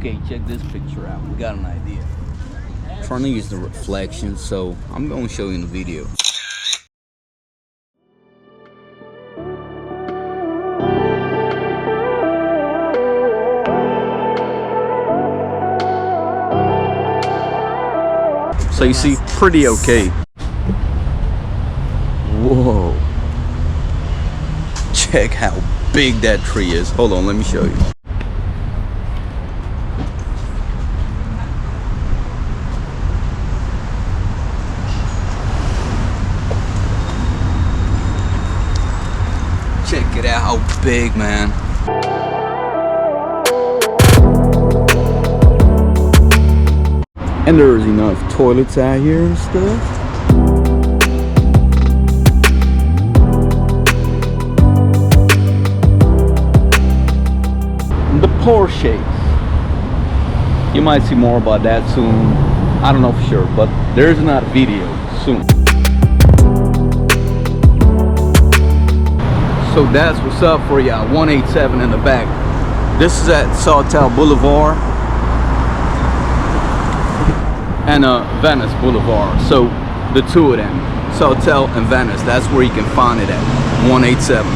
Okay, check this picture out. We got an idea. I'm trying to use the reflection, so I'm going to show you in the video. So you see, pretty okay. Whoa. Check how big that tree is. Hold on, let me show you. Check it out, how big, man. And there's enough toilets out here and stuff. The Porsches. You might see more about that soon. I don't know for sure, but there's not a video soon. So that's what's up for y'all. 187 in the back. This is at Sawtell Boulevard and Venice Boulevard. So the two of them, Sawtell and Venice, that's where you can find it at. 187.